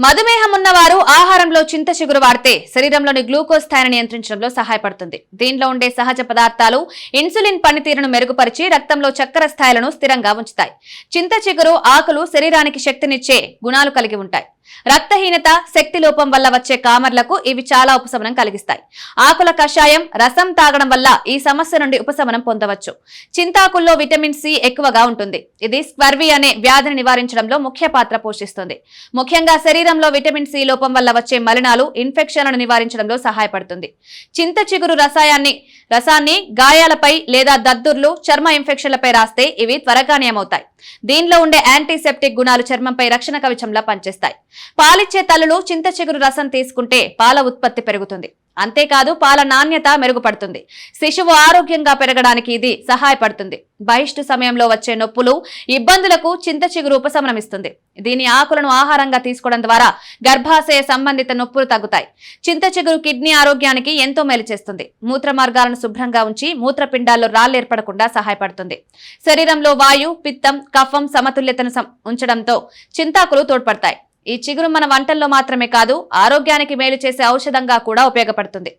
మధుమేహం ఉన్నవారు ఆహారంలో చింత చిగురు వాడితే శరీరంలోని గ్లూకోజ్ స్థాయిని నియంత్రించడంలో సహాయపడుతుంది. దీనిలో ఉండే సహజ పదార్థాలు ఇన్సులిన్ పనితీరును మెరుగుపరిచి రక్తంలో చక్కెర స్థాయిలను స్థిరంగా ఉంచుతాయి. చింత చిగురు ఆకులు శరీరానికి శక్తినిచ్చే గుణాలు కలిగి ఉంటాయి. రక్తహీనత, శక్తి లోపం వల్ల వచ్చే కామర్లకు ఇవి చాలా ఉపశమనం కలిగిస్తాయి. ఆకుల కషాయం, రసం తాగడం వల్ల ఈ సమస్య నుండి ఉపశమనం పొందవచ్చు. చింతాకుల్లో విటమిన్ సి ఎక్కువగా ఉంటుంది. ఇది స్క్వర్వీ అనే వ్యాధిని నివారించడంలో ముఖ్య పాత్ర పోషిస్తుంది. ముఖ్యంగా శరీరంలో విటమిన్ సి లోపం వల్ల వచ్చే మలినాలు, ఇన్ఫెక్షన్లను నివారించడంలో సహాయపడుతుంది. చింత చిగురు రసాన్ని గాయాలపై లేదా దద్దుర్లు, చర్మ ఇన్ఫెక్షన్లపై రాస్తే ఇవి త్వరగా నయమవుతాయి. దీనిలో ఉండే యాంటీసెప్టిక్ గుణాలు చర్మంపై రక్షణ కవచంలా పనిచేస్తాయి. పాలిచ్చే తల్లులు చింత చిగురు రసం తీసుకుంటే పాల ఉత్పత్తి పెరుగుతుంది. అంతేకాదు పాల నాణ్యత మెరుగుపడుతుంది. శిశువు ఆరోగ్యంగా పెరగడానికి ఇది సహాయపడుతుంది. బహిష్టు సమయంలో వచ్చే నొప్పులు, ఇబ్బందులకు చింత చిగురు ఉపశమనమిస్తుంది. దీని ఆకులను ఆహారంగా తీసుకోవడం ద్వారా గర్భాశయ సంబంధిత నొప్పులు తగ్గుతాయి. చింత చిగురు కిడ్నీ ఆరోగ్యానికి ఎంతో మేలు చేస్తుంది. మూత్ర మార్గాలను శుభ్రంగా ఉంచి మూత్రపిండాల్లో రాళ్లు ఏర్పడకుండా సహాయపడుతుంది. శరీరంలో వాయు, పిత్తం, కఫం సమతుల్యతను ఉంచడంతో చింతాకులు తోడ్పడతాయి. ఈ చిగురు మన వంటల్లో మాత్రమే కాదు, ఆరోగ్యానికి మేలు చేసే ఔషధంగా కూడా ఉపయోగపడుతుంది.